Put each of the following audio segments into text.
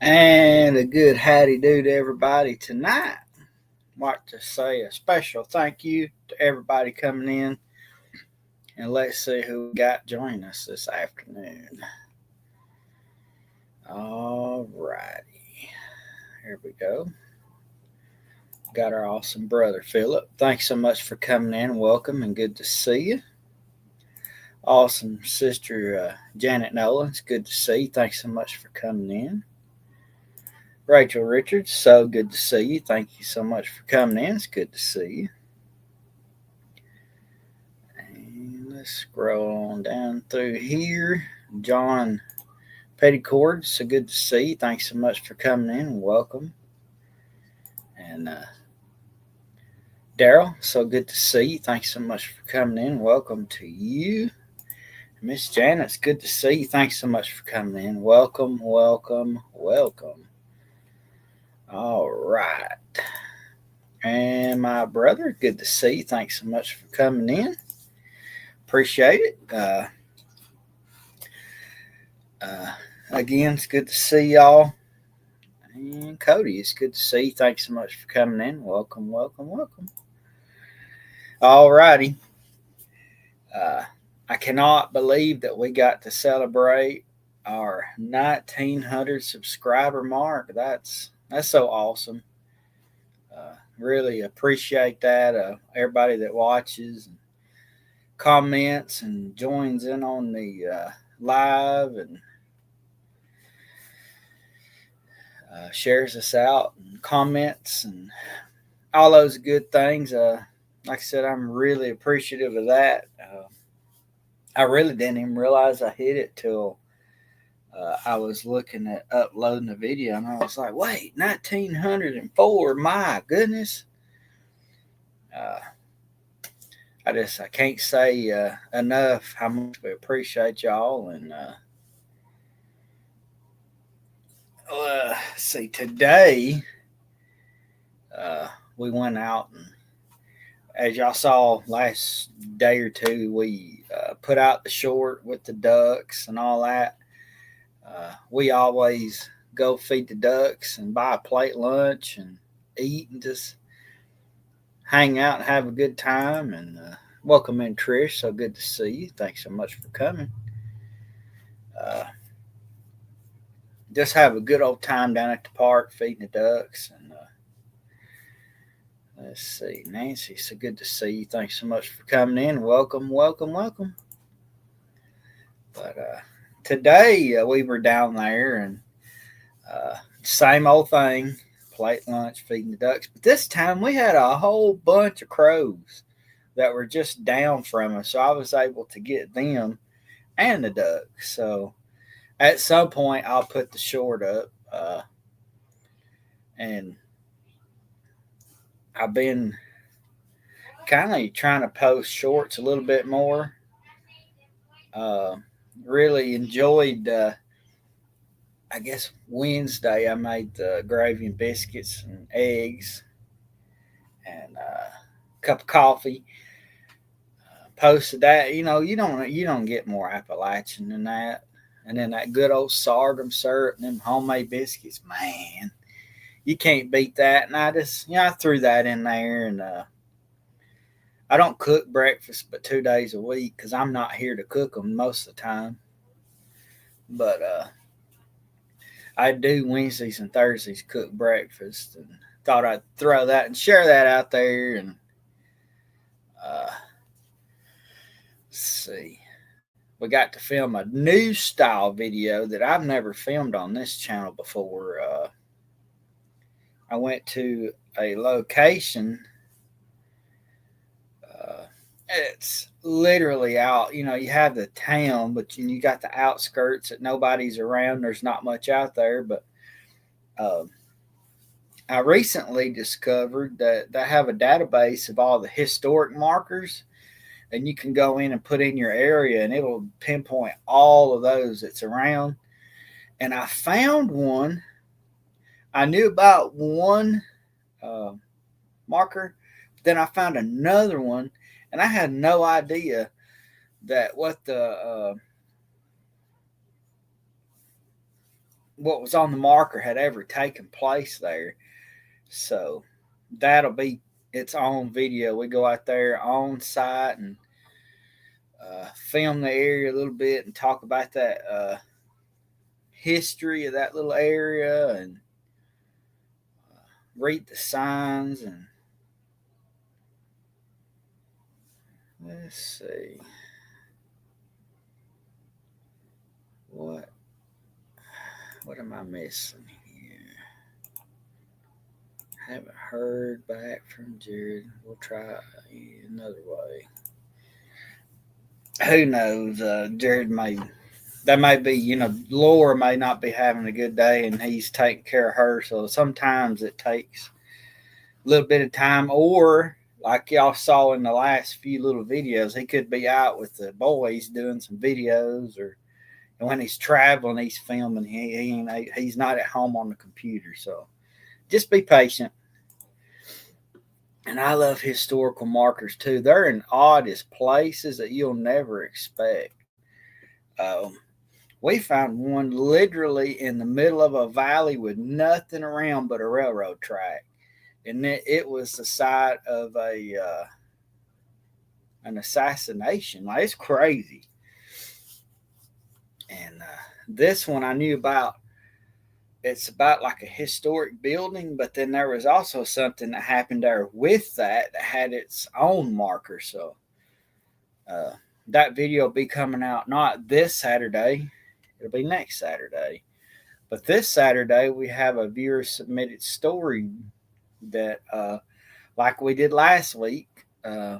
And a good howdy do to everybody tonight. I'd like to say a special thank you to everybody coming in. And let's see who we got joining us this afternoon. All righty. Here we go. Got our awesome brother Philip. Thanks so much for coming in. Welcome and good to see you. Awesome sister Janet Nolan. It's good to see you. Thanks so much for coming in. Rachel Richards, so good to see you. Thank you so much for coming in. It's good to see you. And let's scroll on down through here. John Petticord, so good to see you. Thanks so much for coming in. Welcome. And Daryl, so good to see you. Thanks so much for coming in. Welcome to you. Miss Janet, it's good to see you. Thanks so much for coming in. Welcome, welcome, welcome. All right. And my brother, good to see you. Thanks so much for coming in. Appreciate it. Again, it's good to see y'all. And Cody, it's good to see you. Thanks so much for coming in. Welcome, welcome, welcome. All righty. I cannot believe that we got to celebrate our 1,900 subscriber mark. That's so awesome. Really appreciate that. Everybody that watches and comments and joins in on the live and shares us out and comments and all those good things. Like I said, I'm really appreciative of that. I really didn't even realize I hit it till I was looking at uploading the video, and I was like, wait, 1,904, my goodness. I can't say enough how much we appreciate y'all. And see, today we went out, and as y'all saw last day or two, we put out the short with the ducks and all that. We always go feed the ducks and buy a plate lunch and eat and just hang out and have a good time. And welcome in, Trish. So good to see you. Thanks so much for coming. Just have a good old time down at the park feeding the ducks. And let's see, Nancy. So good to see you. Thanks so much for coming in. Welcome, welcome, welcome. But today we were down there, and same old thing, plate lunch, feeding the ducks. But this time we had a whole bunch of crows that were just down from us, so I was able to get them and the ducks. So at some point I'll put the short up, and I've been kind of trying to post shorts a little bit more. Really enjoyed, I guess Wednesday I made the gravy and biscuits and eggs and a cup of coffee. Posted that. You don't get more Appalachian than that. And then that good old sorghum syrup and them homemade biscuits, man, you can't beat that. And I threw that in there. And I don't cook breakfast but 2 days a week because I'm not here to cook them most of the time. But I do Wednesdays and Thursdays cook breakfast, and thought I'd throw that and share that out there. And let's see, we got to film a new style video that I've never filmed on this channel before. I went to a location. It's literally out. You have the town, but you got the outskirts that nobody's around. There's not much out there. But I recently discovered that they have a database of all the historic markers, and you can go in and put in your area, and it'll pinpoint all of those that's around. And I found one. I knew about one marker, then I found another one, and I had no idea that what the what was on the marker had ever taken place there. So that'll be its own video. We go out there on site and film the area a little bit and talk about that history of that little area and read the signs. And let's see what am I missing here? Haven't heard back from Jared. We'll try another way. Who knows? Jared may be, Laura may not be having a good day and he's taking care of her. So sometimes it takes a little bit of time, or like y'all saw in the last few little videos, he could be out with the boys doing some videos, or when he's traveling, he's filming. He's not at home on the computer. So just be patient. And I love historical markers too. They're in oddest places that you'll never expect. We found one literally in the middle of a valley with nothing around but a railroad track, and it was the site of an assassination. Like, it's crazy. And this one I knew about. It's about like a historic building, but then there was also something that happened there with that had its own marker. So that video will be coming out not this Saturday, it'll be next Saturday. But this Saturday, we have a viewer submitted story that, like we did last week, we're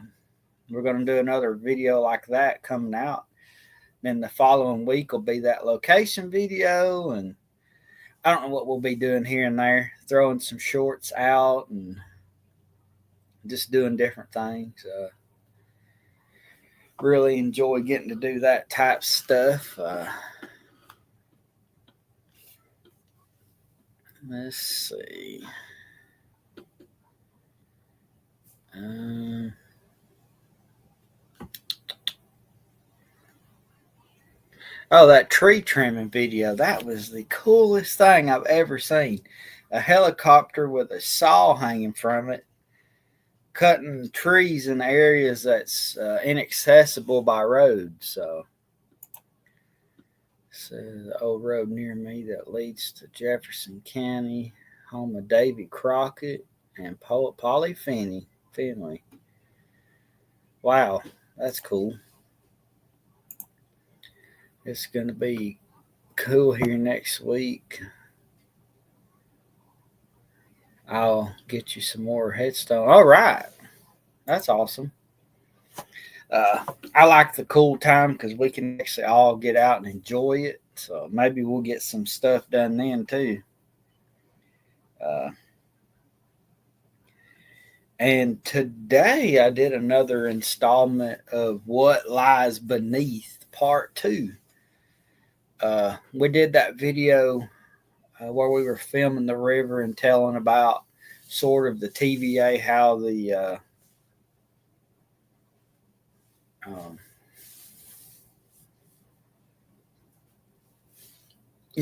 going to do another video like that coming out. Then the following week will be that location video, and I don't know what we'll be doing here and there, throwing some shorts out and just doing different things. Really enjoy getting to do that type of stuff. Let's see. Oh, that tree trimming video. That was the coolest thing I've ever seen. A helicopter with a saw hanging from it, cutting trees in areas that's inaccessible by road. So the old road near me that leads to Jefferson County, home of Davy Crockett and Polly Finley. Wow, that's cool. It's going to be cool here next week. I'll get you some more headstone. All right. That's awesome. I like the cool time because we can actually all get out and enjoy it. So maybe we'll get some stuff done then too. And today I did another installment of What Lies Beneath Part 2. We did that video where we were filming the river and telling about sort of the TVA, how the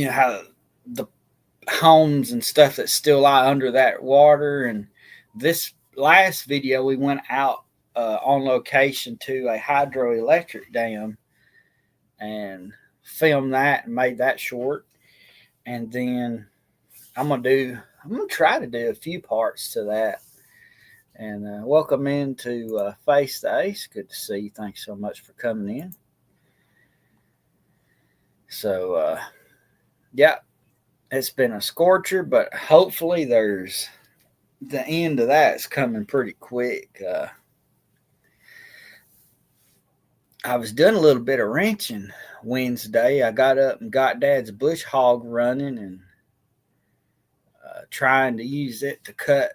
how the homes and stuff that still lie under that water. And this last video, we went out on location to a hydroelectric dam and filmed that and made that short. And then I'm gonna try to do a few parts to that. And welcome into Face the Ace. Good to see you. Thanks so much for coming in. So yeah, it's been a scorcher, but hopefully there's the end of that's coming pretty quick. I was doing a little bit of wrenching Wednesday. I got up and got Dad's bush hog running and trying to use it to cut,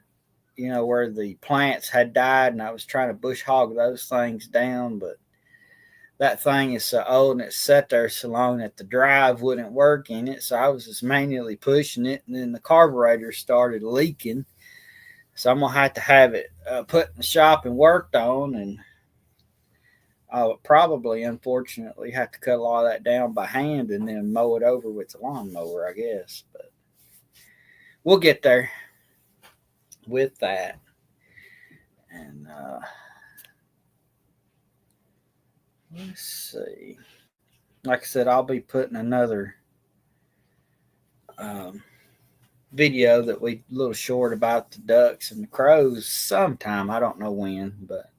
where the plants had died, and I was trying to bush hog those things down, but that thing is so old and it's sat there so long that the drive wouldn't work in it. So I was just manually pushing it, and then the carburetor started leaking. So I'm going to have it put in the shop and worked on. And I'll probably, unfortunately, have to cut a lot of that down by hand and then mow it over with the lawnmower, I guess. But we'll get there with that. And let's see. Like I said, I'll be putting another um, video that we a little short about the ducks and the crows sometime. I don't know when, but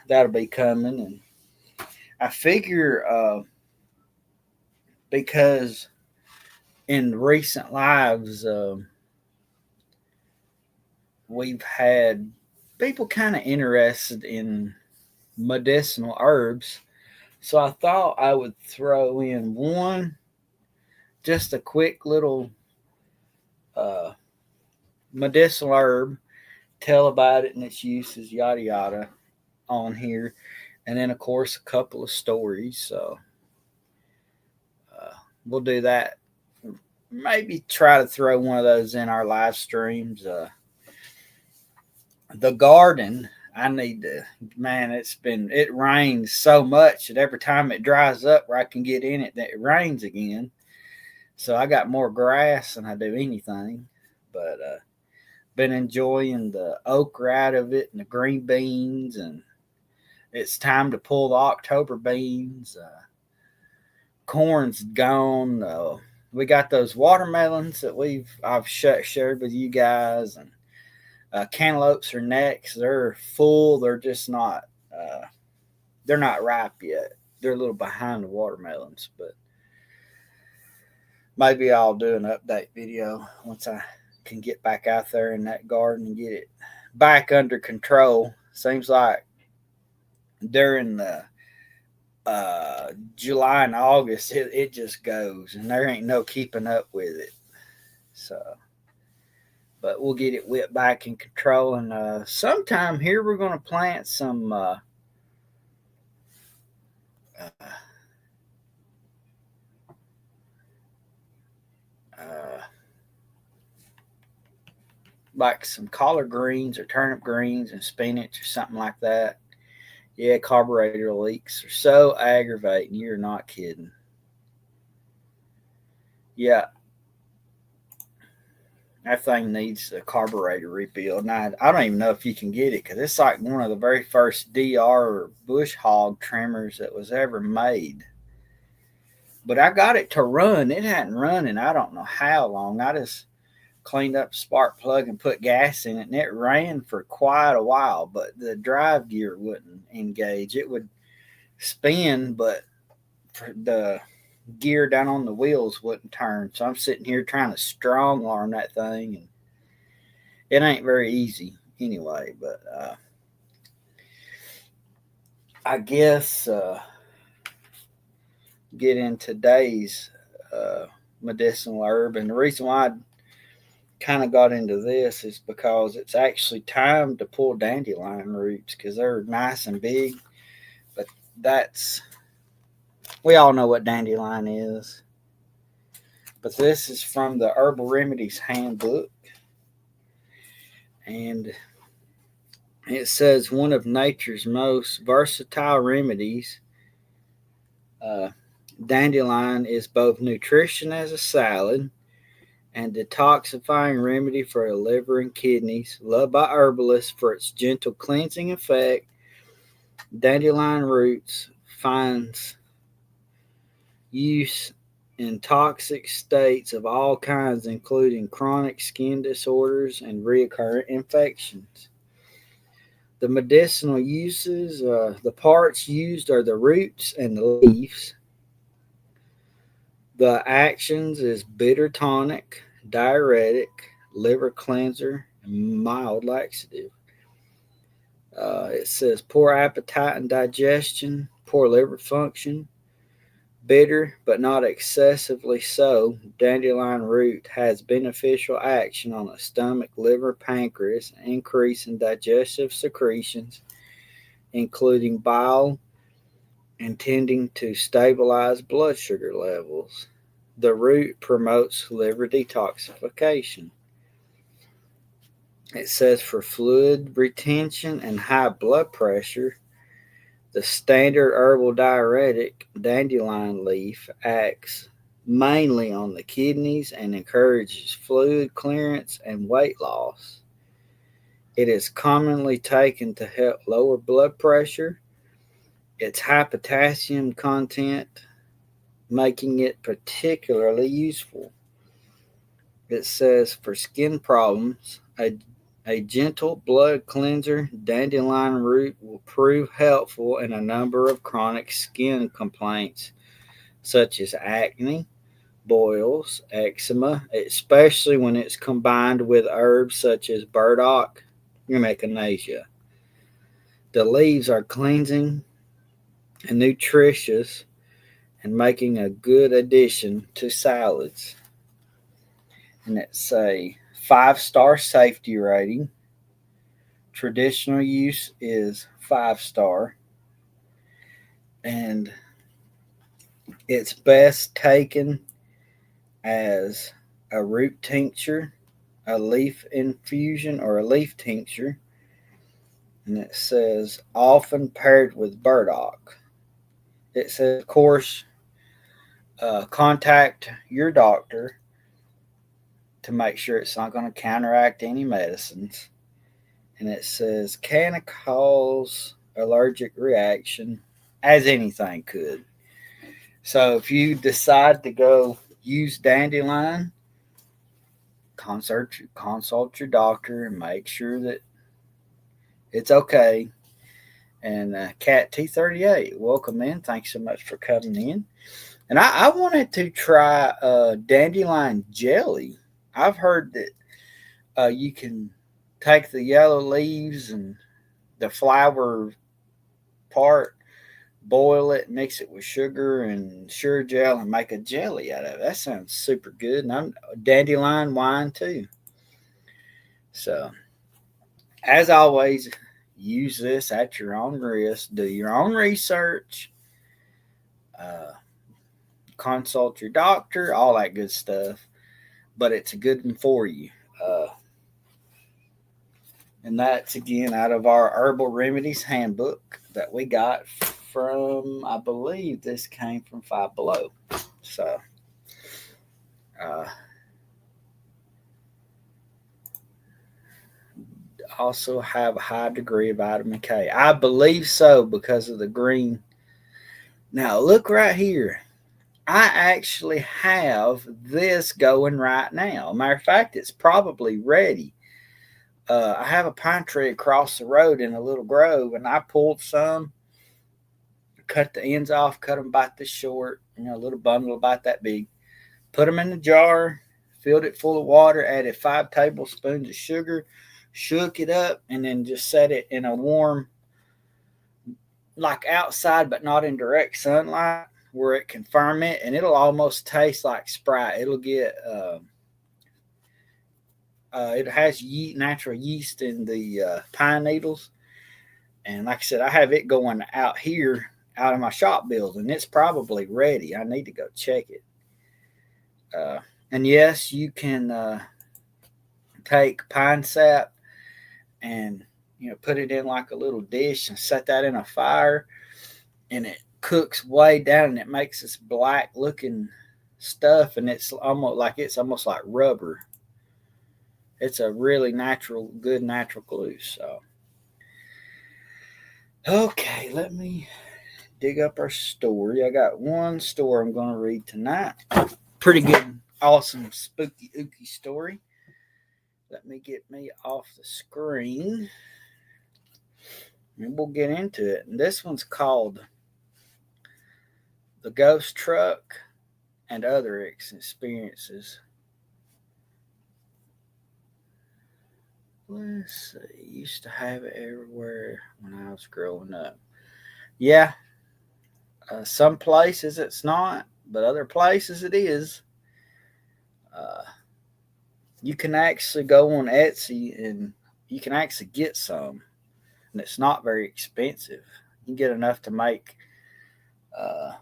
that'll be coming. And I figure because in recent lives, we've had people kind of interested in medicinal herbs. So I thought I would throw in one, just a quick little uh, medicinal herb, tell about it and its uses, yada yada, on here. And then, of course, a couple of stories. So uh, we'll do that. Maybe try to throw one of those in our live streams. The garden, I need to, man, it rains so much that every time it dries up where I can get in it, that it rains again. So I got more grass than I do anything. But been enjoying the okra out of it and the green beans, and it's time to pull the October beans. Corn's gone. We got those watermelons that I've shared with you guys, and cantaloupes are next. They're full. They're just not. They're not ripe yet. They're a little behind the watermelons, but maybe I'll do an update video once I can get back out there in that garden and get it back under control. Seems like during the July and August, it just goes, and there ain't no keeping up with it. So, but we'll get it whipped back in control, and sometime here we're going to plant some uh, uh, like some collard greens or turnip greens and spinach or something like that. Yeah, carburetor leaks are so aggravating. You're not kidding. Yeah, that thing needs a carburetor rebuild. Now, I don't even know if you can get it because it's like one of the very first DR bush hog trimmers that was ever made. But I got it to run. It hadn't run in I don't know how long. I just cleaned up the spark plug and put gas in it, and it ran for quite a while. But the drive gear wouldn't engage. It would spin, but the gear down on the wheels wouldn't turn. So I'm sitting here trying to strong arm that thing, and it ain't very easy anyway. But I guess get in today's medicinal herb, and the reason why I kind of got into this is because it's actually time to pull dandelion roots because they're nice and big. But that's we all know what dandelion is. But this is from the Herbal Remedies Handbook, and it says one of nature's most versatile remedies. Uh, Dandelion is both nutrition as a salad and detoxifying remedy for the liver and kidneys. Loved by herbalists for its gentle cleansing effect, dandelion roots finds use in toxic states of all kinds, including chronic skin disorders and recurrent infections. The medicinal uses, the parts used are the roots and the leaves. The actions is bitter tonic, diuretic, liver cleanser, and mild laxative. It says poor appetite and digestion, poor liver function, bitter but not excessively so. Dandelion root has beneficial action on the stomach, liver, pancreas, increasing digestive secretions, including bile, and tending to stabilize blood sugar levels. The root promotes liver detoxification. It says for fluid retention and high blood pressure, The standard herbal diuretic, dandelion leaf, acts mainly on the kidneys and encourages fluid clearance and weight loss. It is commonly taken to help lower blood pressure. Its high potassium content making it particularly useful. It says for skin problems, a gentle blood cleanser, dandelion root will prove helpful in a number of chronic skin complaints such as acne, boils, eczema, especially when it's combined with herbs such as burdock and echinacea. The leaves are cleansing and nutritious and making a good addition to salads. And it's a 5-star safety rating. Traditional use is 5-star, and it's best taken as a root tincture, a leaf infusion, or a leaf tincture. And it says often paired with burdock. It says, of course, contact your doctor to make sure it's not going to counteract any medicines. And it says, can it cause allergic reaction, as anything could. So if you decide to go use dandelion, consult your doctor and make sure that it's okay. And Cat T38, welcome in. Thanks so much for coming in. And I wanted to try dandelion jelly. I've heard that you can take the yellow leaves and the flower part, boil it, mix it with sugar and sugar gel, and make a jelly out of it. That sounds super good. And I'm dandelion wine too. So, as always, use this at your own risk. Do your own research. Uh, Consult your doctor, all that good stuff. But it's a good one for you. And that's again out of our Herbal Remedies Handbook that we got from, I believe this came from Five Below. So, uh, also have a high degree of vitamin K. I believe so because of the green. Now, look right here. I actually have this going right now. Matter of fact, it's probably ready. I have a pine tree across the road in a little grove, and I pulled some, cut the ends off, cut them about this short, a little bundle about that big, put them in the jar, filled it full of water, added 5 tablespoons of sugar, shook it up, and then just set it in a warm, like outside but not in direct sunlight, where it can ferment, and it'll almost taste like Sprite. It'll get it has natural yeast in the pine needles, and like I said, I have it going out here out of my shop building. It's probably ready. I need to go check it. And yes, you can take pine sap and put it in like a little dish and set that in a fire, and it cooks way down and it makes this black looking stuff, and it's almost like rubber. It's a really good natural glue. So, okay, let me dig up our story. I got one story I'm going to read tonight. Pretty good, awesome, spooky, ooky story. Let me get me off the screen, and we'll get into it. And this one's called The Ghost Truck and Other Experiences. Let's see. Used to have it everywhere when I was growing up. Yeah, some places it's not, but other places it is. Uh, you can actually go on Etsy and you can actually get some, and it's not very expensive. You can get enough to uh,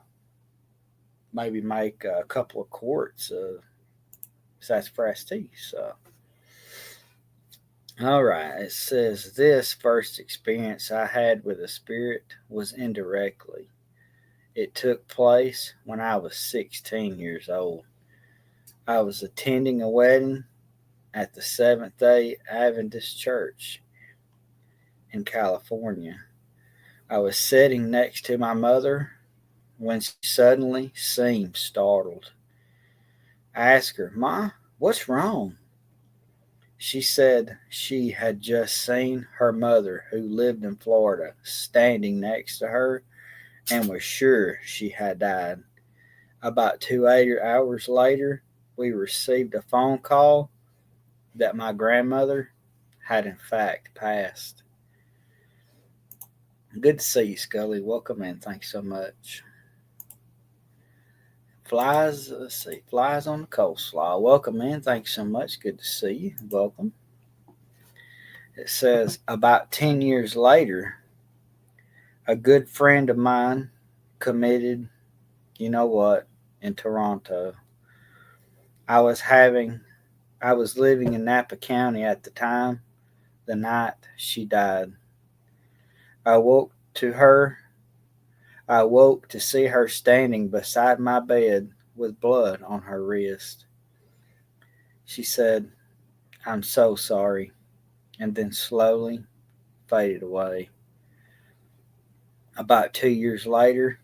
maybe make a couple of quarts of sassafras tea. So, All right, it says this first experience I had with a spirit was indirectly. It took place when I was 16 years old. I was attending a wedding at the Seventh day Adventist Church in California. I was sitting next to my mother when she suddenly seemed startled. I asked her, "Ma, what's wrong?" She said she had just seen her mother, who lived in Florida, standing next to her and was sure she had died. About 2 hours later, we received a phone call that my grandmother had in fact passed. Good to see you, Scully. Welcome in. Thanks so much. Flies, let's see, flies on the coleslaw. Welcome in. Thanks so much. Good to see you. Welcome. It says about 10 years later, a good friend of mine committed, you know what, in Toronto. I was having, I was living in Napa County at the time, the night she died. I woke to her I woke to see her standing beside my bed with blood on her wrist. She said, "I'm so sorry," and then slowly faded away. About 2 years later,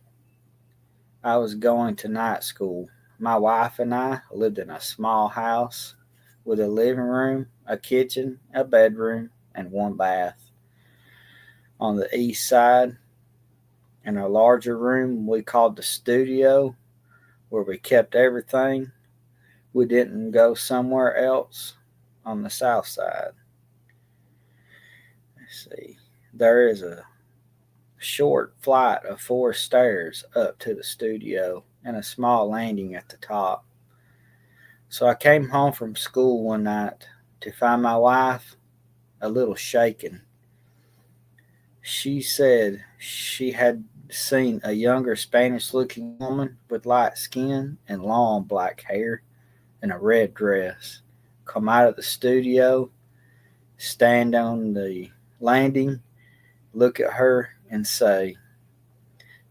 I was going to night school. My wife and I lived in a small house with a living room, a kitchen, a bedroom, and one bath. On the east side, in a larger room we called the studio, where we kept everything. We didn't go somewhere else on the south side. Let's see. There is a short flight of 4 stairs up to the studio and a small landing at the top. So I came home from school one night to find my wife a little shaken. She said she had seen a younger Spanish looking woman with light skin and long black hair in a red dress come out of the studio, stand on the landing, look at her, and say,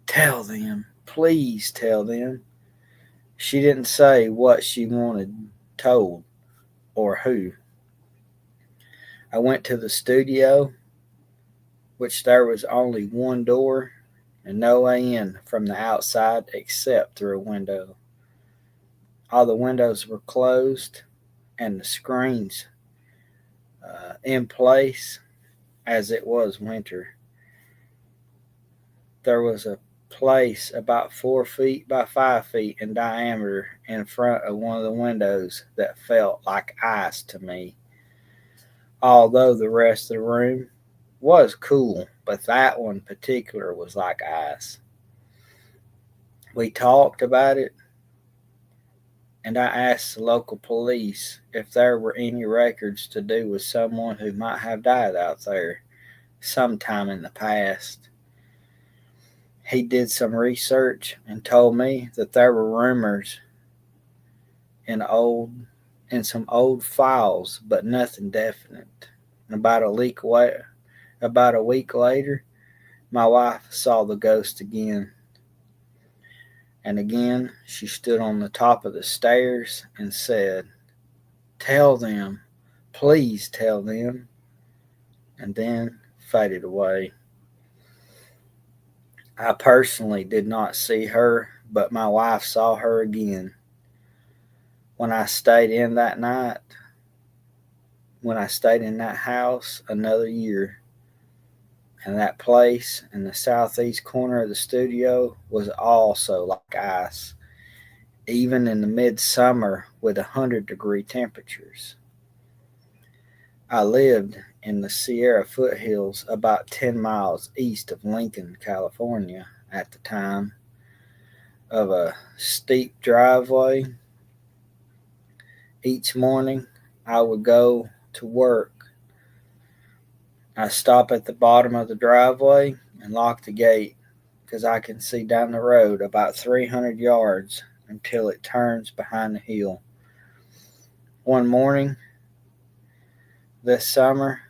"Tell them, please tell them." She didn't say what she wanted told or who. I went to the studio, which there was only one door and no way in from the outside except through a window. All the windows were closed and the screens in place as it was winter. There was a place about 4 feet by 5 feet in diameter in front of one of the windows that felt like ice to me, although the rest of the room was cool, but that one in particular was like ice. We talked about it, and I asked the local police if there were any records to do with someone who might have died out there sometime in the past. He did some research and told me that there were rumors in old in some old files, but nothing definite. About a week later, my wife saw the ghost again, and again she stood on the top of the stairs and said, "Tell them, please tell them," and then faded away. I personally did not see her, but my wife saw her again. When I stayed in that night, when I stayed in that house another year, and that place in the southeast corner of the studio was also like ice, even in the midsummer with 100-degree temperatures. I lived in the Sierra foothills about 10 miles east of Lincoln, California at the time. Of a steep driveway. Each morning I would go to work. I stop at the bottom of the driveway and lock the gate because I can see down the road about 300 yards until it turns behind the hill. One morning, This summer,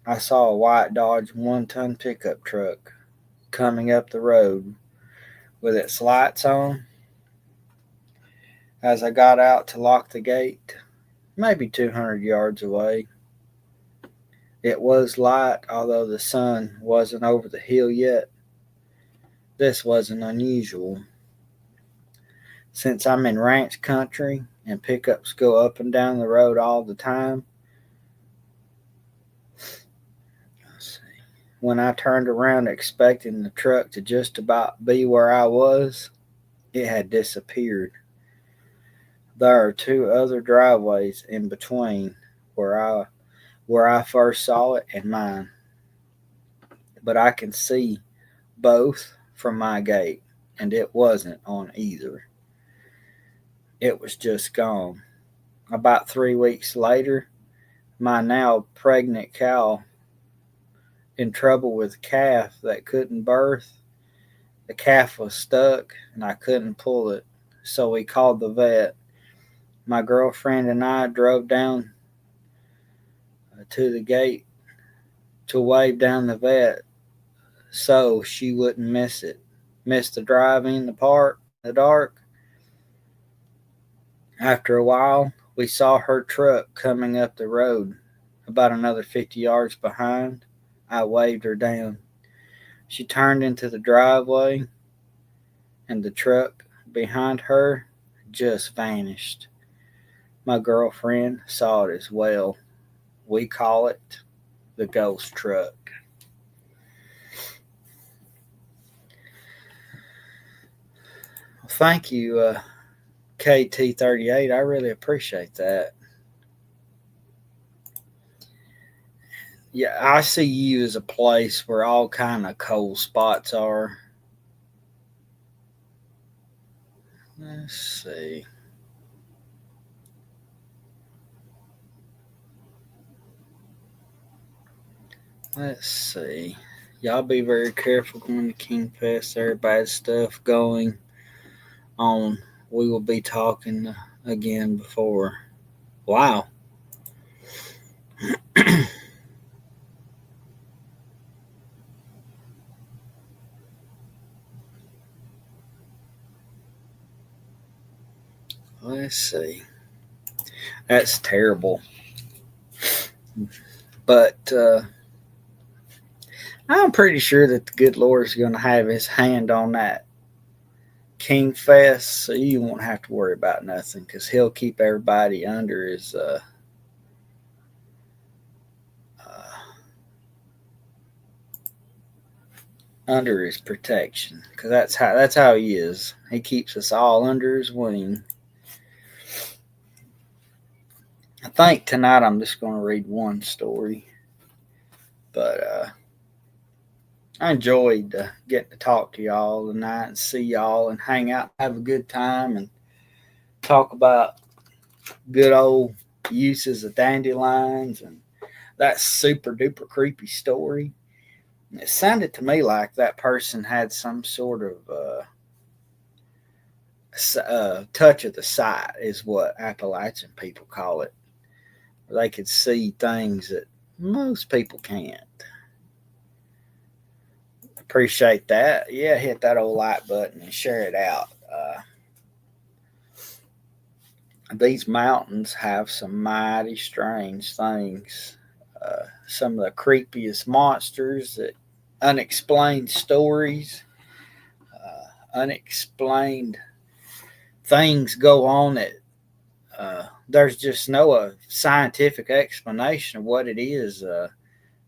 I saw a white Dodge 1-ton pickup truck coming up the road with its lights on. As I got out to lock the gate, maybe 200 yards away, it was light, although the sun wasn't over the hill yet. This wasn't unusual. Since I'm in ranch country and pickups go up and down the road all the time, when I turned around expecting the truck to just about be where I was, it had disappeared. There are two other driveways in between where I first saw it and mine, but I can see both from my gate, and it wasn't on either. It was just gone. About 3 weeks later, my now pregnant cow in trouble with a calf that couldn't birth. The calf was stuck and I couldn't pull it, so we called the vet. My girlfriend and I drove down to the gate to wave down the vet so she wouldn't miss the drive in the park in the dark. After a while, we saw her truck coming up the road about another 50 yards behind. I waved her down. She turned into the driveway, and the truck behind her just vanished. My girlfriend saw it as well. We call it the ghost truck. Well, thank you, KT38. I really appreciate that. Yeah, I see you as a place where all kind of cold spots are. Let's see. Let's see. Y'all be very careful going to King Fest. There bad stuff going on. We will be talking again before. Wow. Let's see. That's terrible. But I'm pretty sure that the good Lord is going to have his hand on that King Fest, so you won't have to worry about nothing because he'll keep everybody uh, under his protection because that's how he is. He keeps us all under his wing. I think tonight I'm just going to read one story, but I enjoyed getting to talk to y'all tonight and see y'all and hang out, have a good time, and talk about good old uses of dandelions and that super duper creepy story. It sounded to me like that person had some sort of touch of the sight, is what Appalachian people call it. They could see things that most people can't. Appreciate that. Yeah, hit that old like button and share it out. These mountains have some mighty strange things. Some of the creepiest monsters, that unexplained stories, unexplained things go on that there's just no scientific explanation of what it is.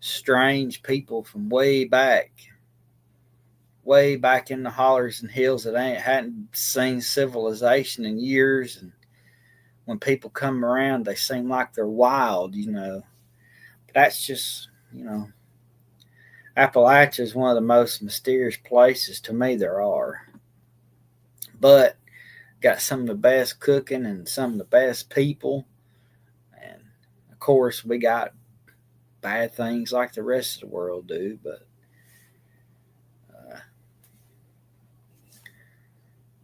Strange people from way back in the hollers and hills that hadn't seen civilization in years, and when people come around, they seem like they're wild. That's just, Appalachia is one of the most mysterious places to me there are. But got some of the best cooking and some of the best people. And of course, we got bad things like the rest of the world do. But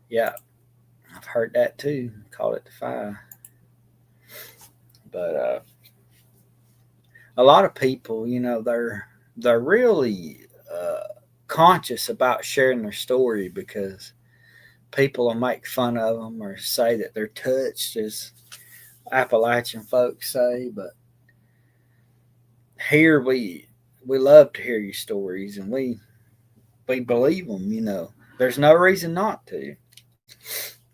yeah, I've heard that too. Call it the fire. But a lot of people, they're really conscious about sharing their story because people will make fun of them or say that they're touched, as Appalachian folks say. But here we love to hear your stories, and we believe them. There's no reason not to,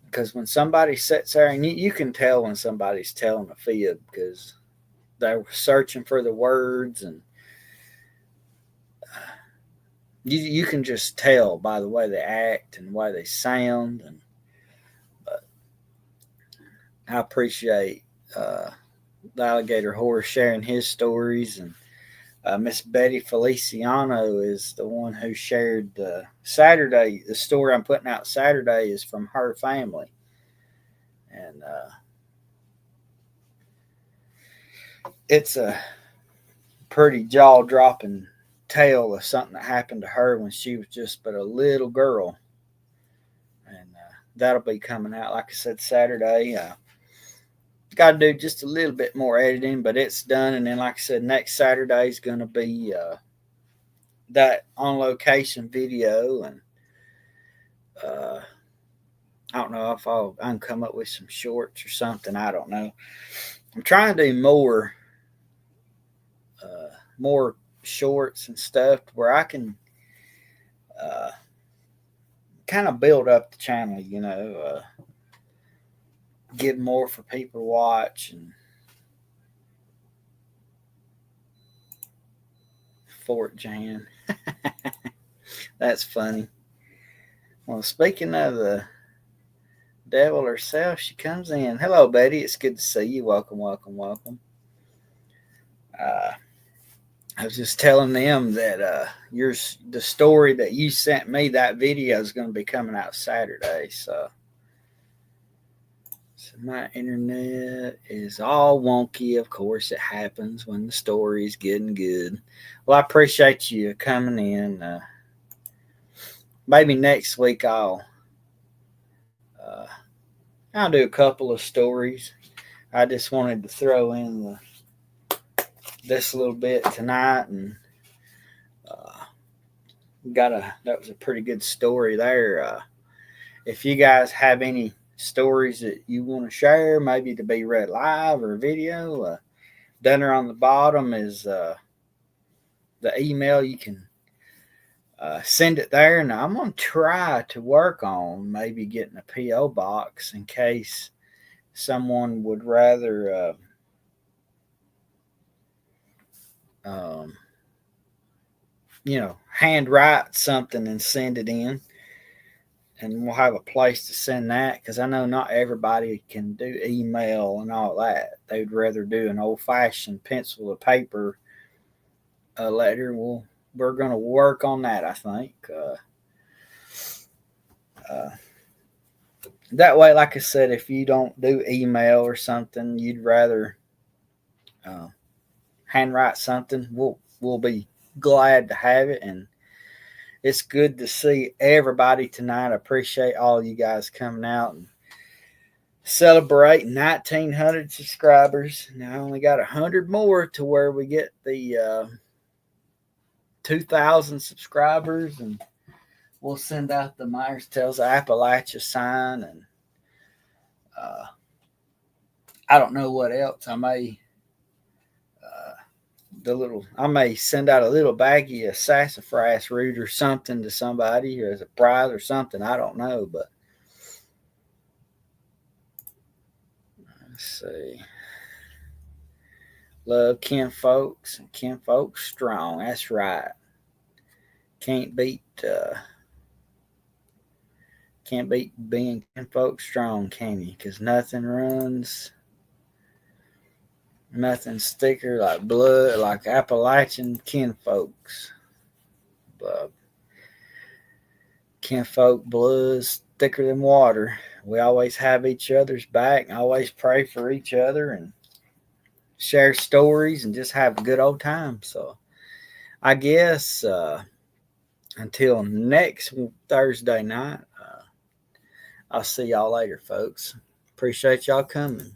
because when somebody sits there, and you can tell when somebody's telling a fib because they're searching for the words, and you can just tell by the way they act and the way they sound. And but I appreciate the alligator horse sharing his stories. And Miss Betty Feliciano is the one who shared Saturday. The story I'm putting out Saturday is from her family, and it's a pretty jaw dropping tale of something that happened to her when she was just but a little girl. And that'll be coming out, like I said, Saturday. Got to do just a little bit more editing, but it's done. And then, like I said, next Saturday is going to be that on location video. And I don't know if I can come up with some shorts or something. I don't know. I'm trying to do more shorts and stuff where I can kind of build up the channel, get more for people to watch. And Fort Jan. That's funny. Well, speaking of the devil herself, she comes in. Hello, Betty. It's good to see you. Welcome, welcome, welcome. I was just telling them that the story that you sent me, that video is going to be coming out Saturday. So my internet is all wonky. Of course, it happens when the story's getting good. Well, I appreciate you coming in. Maybe next week I'll do a couple of stories. I just wanted to throw in this little bit tonight, and that was a pretty good story there. If you guys have any stories that you want to share, maybe to be read live or video, down there on the bottom is the email. You can send it there, and I'm going to try to work on maybe getting a P.O. box in case someone would rather hand write something and send it in, and we'll have a place to send that, because I know not everybody can do email and all that. They'd rather do an old-fashioned pencil to paper letter. We're going to work on that, I think. That way, like I said, if you don't do email or something, you'd rather handwrite something, we'll be glad to have it. And it's good to see everybody tonight. I appreciate all you guys coming out and celebrating 1,900 subscribers. Now I only got 100 more to where we get the 2,000 subscribers, and we'll send out the Myers Tells Appalachia sign. And I don't know what else. I may send out a little baggie of sassafras root or something to somebody, or as a prize or something. I don't know, but let's see. Love Ken Folks, and Ken Folks strong. That's right. Can't beat being Ken Folks strong, can you? Because nothing sticker like blood, like Appalachian kinfolks. Kinfolk blood's thicker than water. We always have each other's back, and always pray for each other, and share stories, and just have a good old time. So I guess until next Thursday night, I'll see y'all later, folks. Appreciate y'all coming.